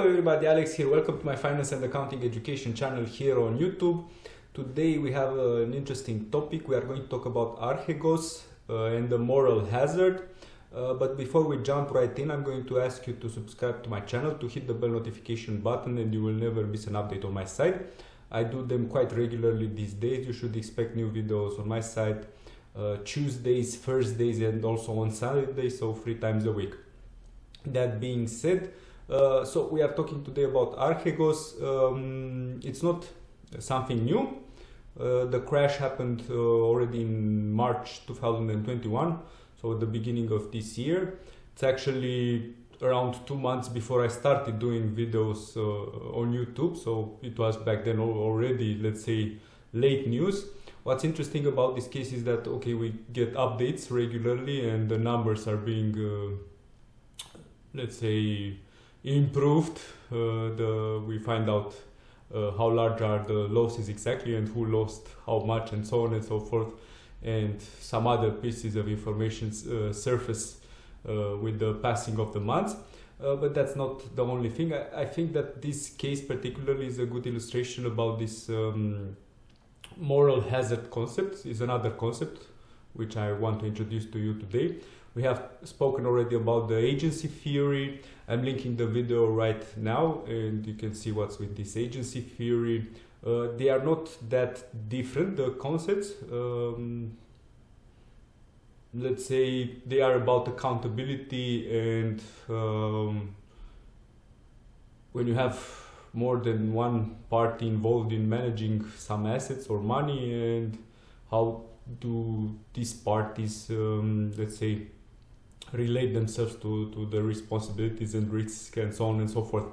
everybody, Alex here. Welcome to my finance and accounting education channel here on YouTube. Today we have an interesting topic. We are going to talk about Archegos and the moral hazard. But before we jump right in, I'm going to ask you to subscribe to my channel, to hit the bell notification button, and you will never miss an update on my site. I do them quite regularly these days. You should expect new videos on my site Tuesdays, Thursdays, and also on Saturdays, so 3 times a week. That being said, so we are talking today about Archegos. It's not something new. The crash happened already in March 2021, so at the beginning of this year. It's actually around 2 months before I started doing videos on YouTube, so it was back then already, let's say, late news. What's interesting about this case is that, okay, we get updates regularly and the numbers are being let's say improved. We find out how large are the losses exactly and who lost how much and so on and so forth, and some other pieces of information surface with the passing of the months. But that's not the only thing. I think that this case particularly is a good illustration about this moral hazard concept. Is another concept which I want to introduce to you today. We have spoken already about the agency theory. I'm linking the video right now and you can see what's with this agency theory. They are not that different, the concepts. Let's say they are about accountability, and when you have more than one party involved in managing some assets or money, and how do these parties, let's say, relate themselves to the responsibilities and risks and so on and so forth.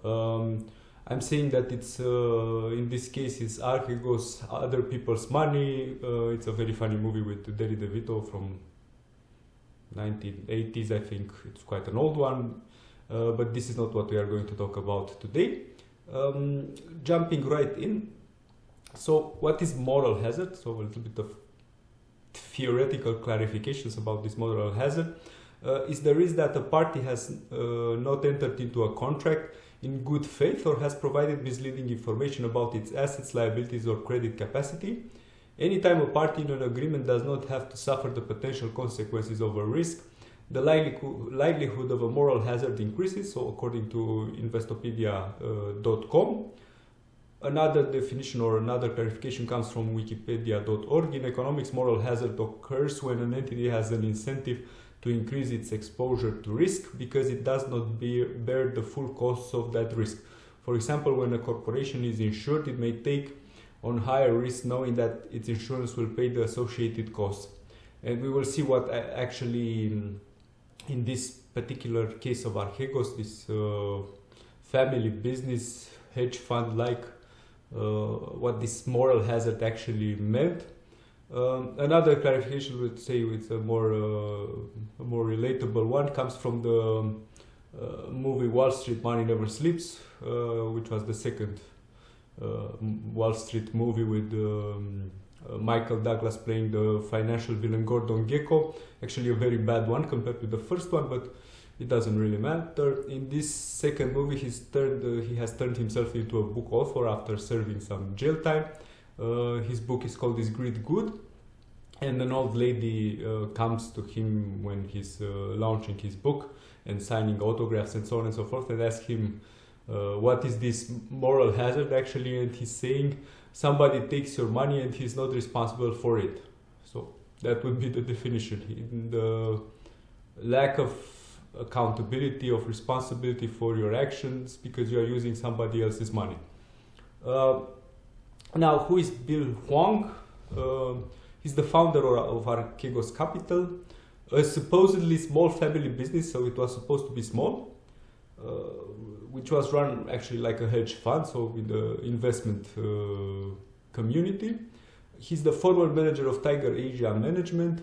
I'm saying that it's in this case it's Archegos, other people's money. It's a very funny movie with Danny DeVito from 1980s. I think it's quite an old one, but this is not what we are going to talk about today. Jumping right in. So what is moral hazard? So a little bit of theoretical clarifications about this moral hazard. Is the risk that a party has not entered into a contract in good faith or has provided misleading information about its assets, liabilities, or credit capacity. Anytime a party in an agreement does not have to suffer the potential consequences of a risk, the likelihood of a moral hazard increases. So according to investopedia.com. Another definition or another clarification comes from wikipedia.org. In economics, moral hazard occurs when an entity has an incentive to increase its exposure to risk because it does not bear the full costs of that risk. For example, when a corporation is insured, it may take on higher risk knowing that its insurance will pay the associated costs. And we will see what actually, in this particular case of Archegos, this family business hedge fund like, what this moral hazard actually meant. Another clarification, would say, it's a more relatable one, comes from the movie Wall Street Money Never Sleeps, which was the second Wall Street movie with Michael Douglas playing the financial villain Gordon Gekko. Actually a very bad one compared to the first one, but it doesn't really matter. In this second movie, he has turned himself into a book author after serving some jail time. His book is called Is Greed Good? And an old lady comes to him when he's launching his book and signing autographs and so on and so forth, and asks him what is this moral hazard actually, and he's saying somebody takes your money and he's not responsible for it. So that would be the definition. In the lack of accountability, of responsibility for your actions because you are using somebody else's money. Now, who is Bill Hwang? He's the founder of Archegos Capital, a supposedly small family business, so it was supposed to be small, which was run actually like a hedge fund, so in the investment community. He's the former manager of Tiger Asia Management.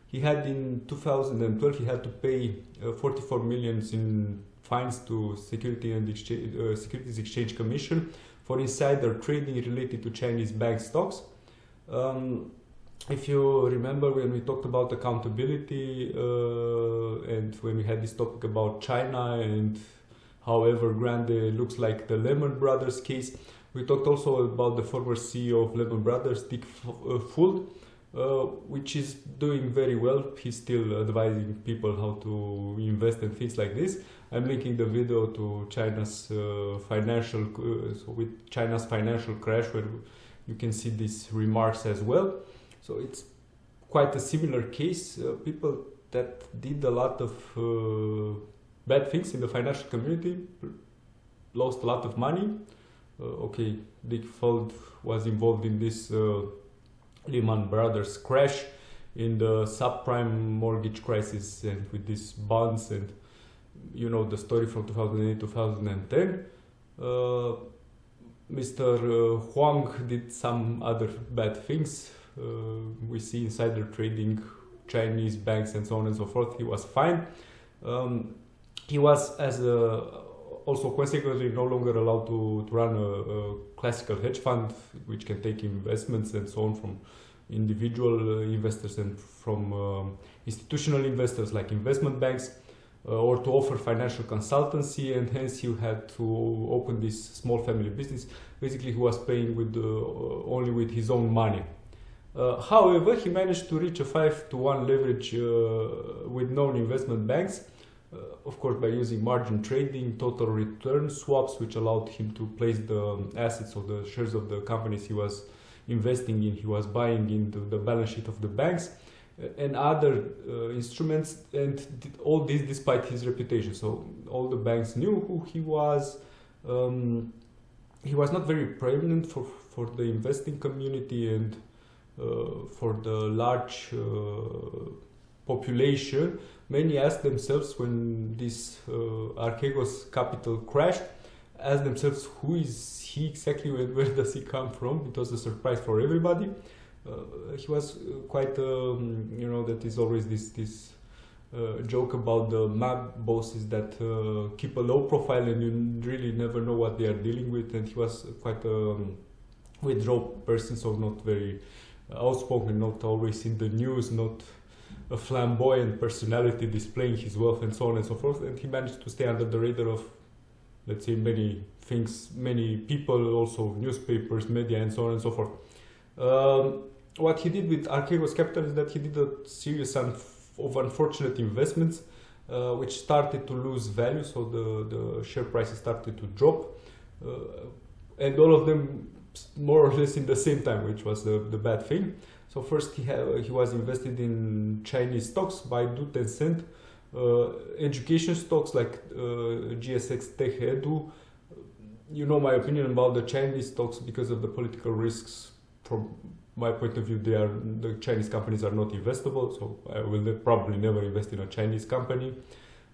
He had in 2012, he had to pay 44 million in fines to Securities Exchange Commission for insider trading related to Chinese bank stocks. If you remember when we talked about accountability and when we had this topic about China and how Evergrande looks like the Lehman Brothers case. We talked also about the former CEO of Lehman Brothers, Dick Fuld, which is doing very well. He's still advising people how to invest and things like this. I'm linking the video to China's with China's financial crash, where you can see these remarks as well. So it's quite a similar case. People that did a lot of bad things in the financial community lost a lot of money. Okay, Dick Fuld was involved in this Lehman Brothers crash, in the subprime mortgage crisis, and with these bonds, and you know the story from 2008-2010. Mr. Hwang did some other bad things. We see insider trading, Chinese banks, and so on and so forth. He was fine. He was also consequently no longer allowed to run a classical hedge fund, which can take investments and so on from individual investors and from institutional investors like investment banks, or to offer financial consultancy, and hence he had to open this small family business. Basically, he was paying with only with his own money. However, he managed to reach a 5-to-1 leverage with known investment banks, of course by using margin trading, total return swaps, which allowed him to place the assets of the shares of the companies he was investing in, he was buying into the balance sheet of the banks, and other instruments, and all this despite his reputation. So all the banks knew who he was. He was not very prominent for the investing community and for the large population. Many asked themselves, when this Archegos Capital crashed, asked themselves, who is he exactly, and where does he come from? It was a surprise for everybody. He was quite, you know, that is always this joke about the mob bosses that keep a low profile and you really never know what they are dealing with. And he was quite a withdrawn person, so not very outspoken, not always in the news, not a flamboyant personality displaying his wealth and so on and so forth. And he managed to stay under the radar of, let's say, many things, many people, also newspapers, media, and so on and so forth. What he did with Archegos Capital is that he did a series of unfortunate investments, which started to lose value, so the share prices started to drop, and all of them more or less in the same time, which was the bad thing. So first he was invested in Chinese stocks, Baidu, Tencent, education stocks like GSX Tech Edu. You know my opinion about the Chinese stocks because of the political risks. From my point of view, the Chinese companies are not investable, so I will probably never invest in a Chinese company.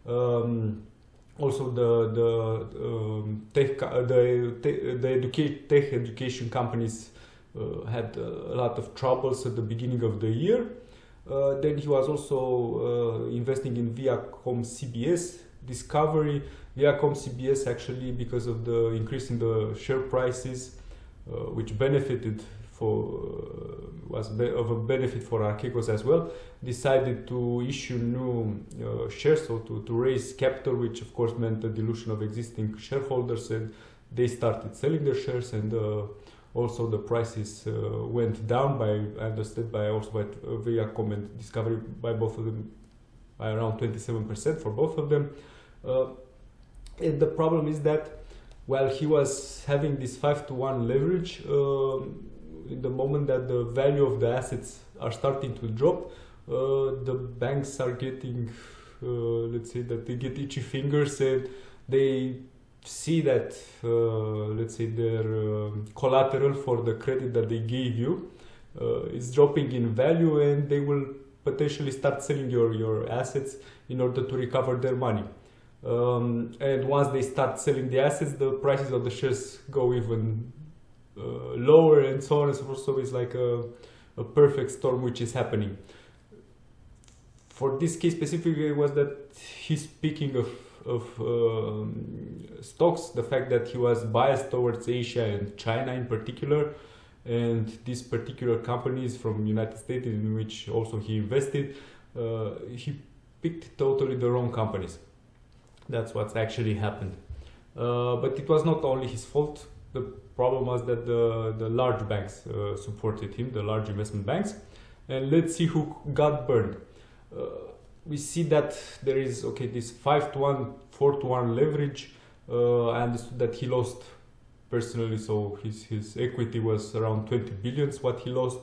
Also, tech education companies had a lot of troubles at the beginning of the year. Then he was also investing in Viacom CBS, Discovery. Viacom CBS, actually, because of the increase in the share prices, which benefited was of a benefit for Archegos as well, decided to issue new shares, so to raise capital, which of course meant the dilution of existing shareholders, and they started selling their shares, and also the prices went down by, I understand, by Viacom and Discovery, by both of them, by around 27% for both of them. And the problem is that while he was having this 5-to-1 leverage, in the moment that the value of the assets are starting to drop, the banks are getting, let's say, that they get itchy fingers, and they see that, let's say, their collateral for the credit that they gave you is dropping in value, and they will potentially start selling your assets in order to recover their money. And once they start selling the assets, the prices of the shares go even lower, and so on and so forth. So it's like a perfect storm which is happening. For this case specifically, was that he's speaking of stocks, the fact that he was biased towards Asia and China in particular, and these particular companies from United States in which also he invested, he picked totally the wrong companies. That's what's actually happened. But it was not only his fault. The problem was that the large banks supported him, the large investment banks. And let's see who got burned. We see that there is, okay, this 5-to-1, 4-to-1 leverage. I understood that he lost personally, so his equity was around 20 billions what he lost.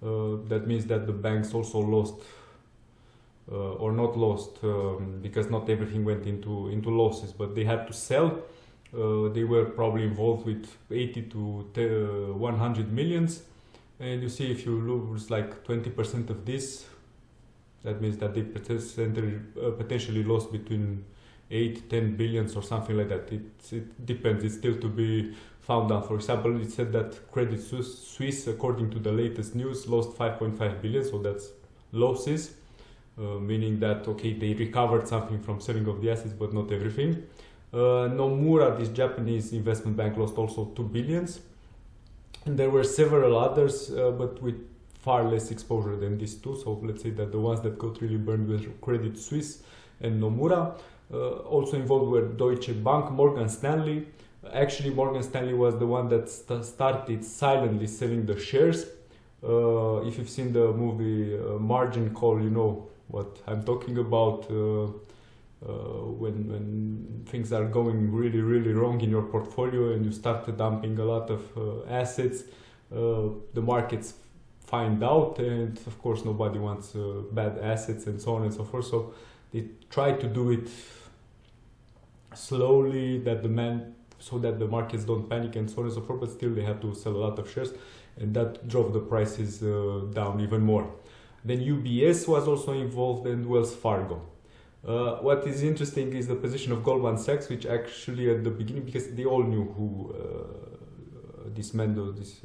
That means that the banks also lost, or not lost, because not everything went into losses, but they had to sell. They were probably involved with 80 to 100 millions, and you see if you lose like 20% of this, that means that they potentially lost between 8-10 billions or something like that. It depends, it's still to be found out. For example, it said that Credit Suisse, according to the latest news, lost 5.5 billion, so that's losses, meaning that, okay, they recovered something from selling of the assets, but not everything. Nomura, this Japanese investment bank, lost also 2 billions. And there were several others, but with far less exposure than these two. So let's say that the ones that got really burned were Credit Suisse and Nomura. Also involved were Deutsche Bank, Morgan Stanley. Actually, Morgan Stanley was the one that started silently selling the shares. If you've seen the movie Margin Call, you know what I'm talking about. When things are going really wrong in your portfolio and you start dumping a lot of assets, the markets find out, and of course nobody wants bad assets and so on and so forth. So they try to do it slowly, so that the markets don't panic and so on and so forth, but still they have to sell a lot of shares, and that drove the prices down even more. Then UBS was also involved, and Wells Fargo. What is interesting is the position of Goldman Sachs, which actually at the beginning, because they all knew who this man, this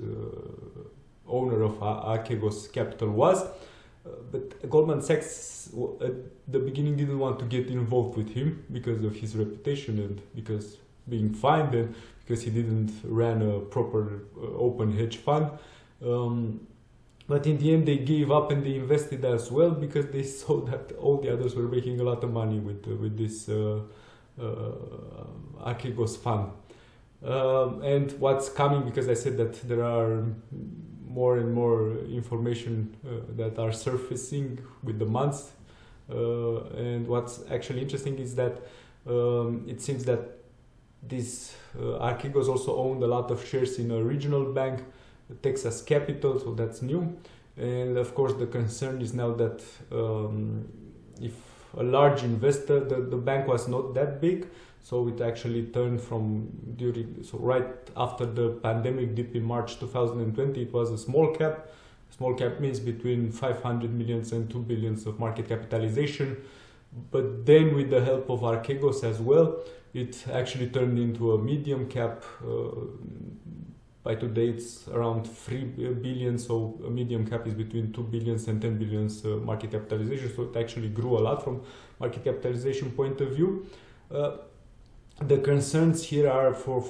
owner of Archegos Capital was, but Goldman Sachs at the beginning didn't want to get involved with him because of his reputation and because being fined and because he didn't run a proper open hedge fund. But in the end they gave up and they invested as well because they saw that all the others were making a lot of money with this Archegos fund. And what's coming, because I said that there are more and more information that are surfacing with the months, and what's actually interesting is that it seems that this Archegos also owned a lot of shares in a regional bank, Archegos Capital, so that's new. And of course the concern is now that if a large investor, the bank was not that big, so it actually turned from right after the pandemic dip in March 2020, it was a small cap. Small cap means between 500 millions and 2 billions of market capitalization. But then with the help of Archegos as well, it actually turned into a medium cap. By today it's around 3 billion, so a medium cap is between 2 billions and 10 billions market capitalization, so it actually grew a lot from market capitalization point of view. The concerns here are for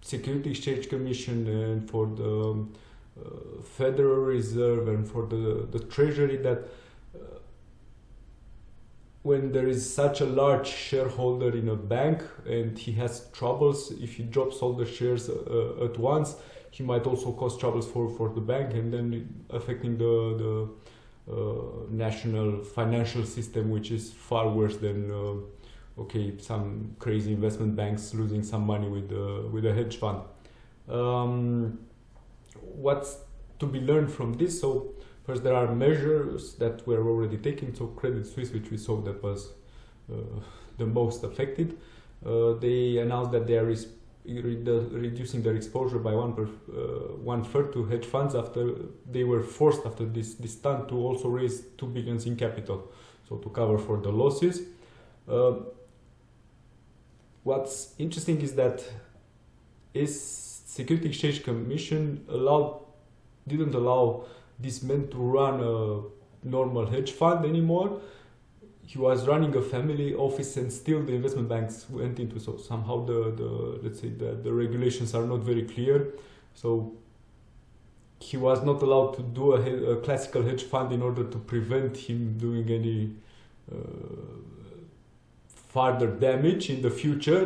Security Exchange Commission and for the Federal Reserve and for the Treasury, that when there is such a large shareholder in a bank and he has troubles, if he drops all the shares at once, he might also cause troubles for the bank, and then affecting the national financial system, which is far worse than some crazy investment banks losing some money with a hedge fund. What's to be learned from this? So first, there are measures that were already taken. So Credit Suisse, which we saw that was the most affected, they announced that they are reducing their exposure by one third to hedge funds after they were forced after this stunt to also raise 2 billion in capital, so to cover for the losses. What's interesting is that Security Exchange Commission didn't allow this man to run a normal hedge fund anymore. He was running a family office, and still the investment banks went into, so somehow let's say the regulations are not very clear. So he was not allowed to do a classical hedge fund in order to prevent him doing any further damage in the future,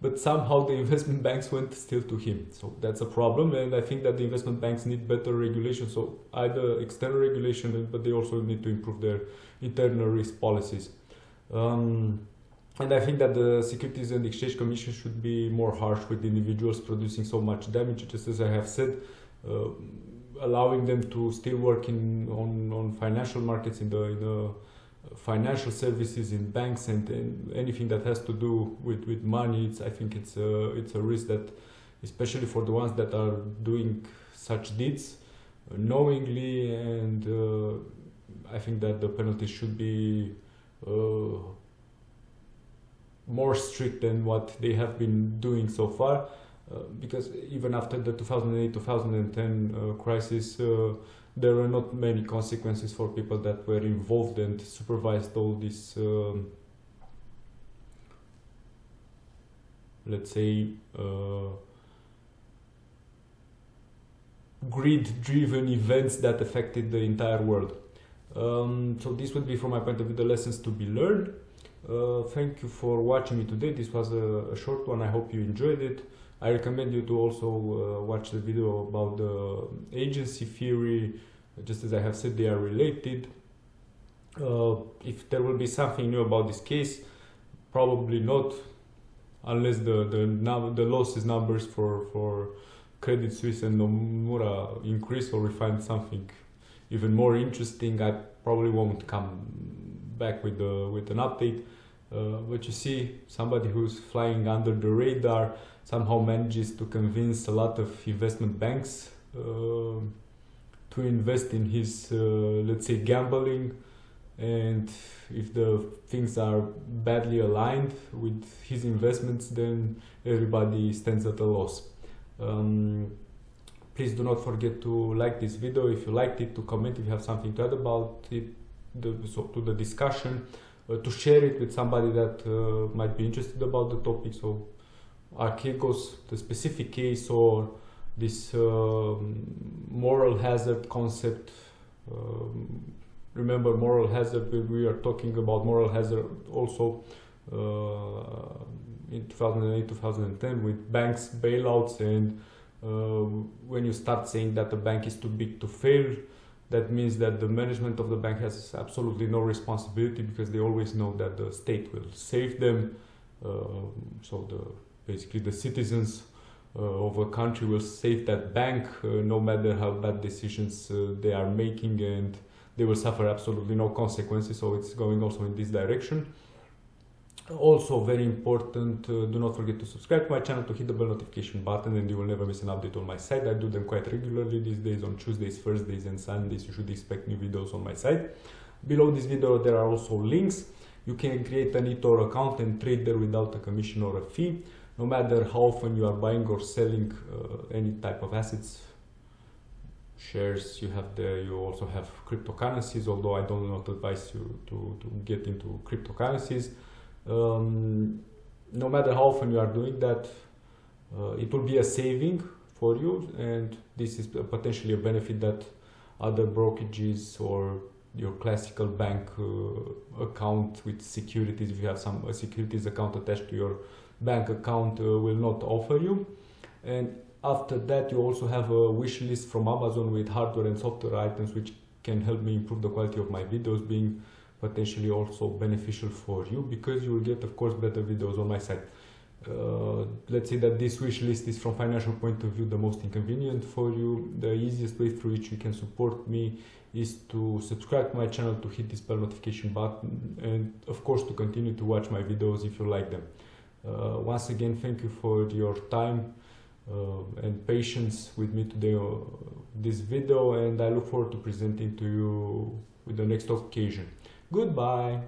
but somehow the investment banks went still to him. So that's a problem, and I think that the investment banks need better regulation, so either external regulation, but they also need to improve their internal risk policies. And I think that the Securities and Exchange Commission should be more harsh with individuals producing so much damage, just as I have said, allowing them to still work on financial markets, in the financial services, in banks, and anything that has to do with money. I think it's a risk that, especially for the ones that are doing such deeds knowingly, and I think that the penalties should be more strict than what they have been doing so far, because even after the 2008-2010 crisis, there were not many consequences for people that were involved and supervised all this, let's say, greed-driven events that affected the entire world. So this would be, from my point of view, the lessons to be learned. Thank you for watching me today. This was a short one. I hope you enjoyed it. I recommend you to also watch the video about the agency theory. Just as I have said, they are related. If there will be something new about this case, probably not, unless the losses numbers for Credit Suisse and Nomura increase, or we find something even more interesting. I probably won't come back with an update, but you see, somebody who's flying under the radar somehow manages to convince a lot of investment banks to invest in his, let's say, gambling, and if the things are badly aligned with his investments, then everybody stands at a loss. Please do not forget to like this video if you liked it, to comment if you have something to add about it, to the discussion, to share it with somebody that might be interested about the topic. So Archegos, the specific case, or this moral hazard concept. Remember, moral hazard, we are talking about moral hazard also in 2008-2010 with banks bailouts, and when you start saying that the bank is too big to fail, that means that the management of the bank has absolutely no responsibility, because they always know that the state will save them. So basically the citizens of a country will save that bank, no matter how bad decisions they are making, and they will suffer absolutely no consequences. So it's going also in this direction. Also very important, do not forget to subscribe to my channel, to hit the bell notification button, and you will never miss an update on my site. I do them quite regularly these days. On Tuesdays, Thursdays and Sundays you should expect new videos on my site. Below this video there are also links. You can create an eToro account and trade there without a commission or a fee. No matter how often you are buying or selling any type of assets, shares, you have there, you also have cryptocurrencies, although I do not advise you to get into cryptocurrencies. No matter how often you are doing that, it will be a saving for you, and this is potentially a benefit that other brokerages or your classical bank account with securities, if you have a securities account attached to your bank account, will not offer you. And after that, you also have a wish list from Amazon with hardware and software items which can help me improve the quality of my videos, being potentially also beneficial for you, because you will get, of course, better videos on my site. Let's say that this wish list is, from financial point of view, the most inconvenient for you. The easiest way through which you can support me is to subscribe to my channel, to hit this bell notification button, and of course to continue to watch my videos if you like them. Once again, thank you for your time and patience with me today on this video, and I look forward to presenting to you with the next occasion. Goodbye.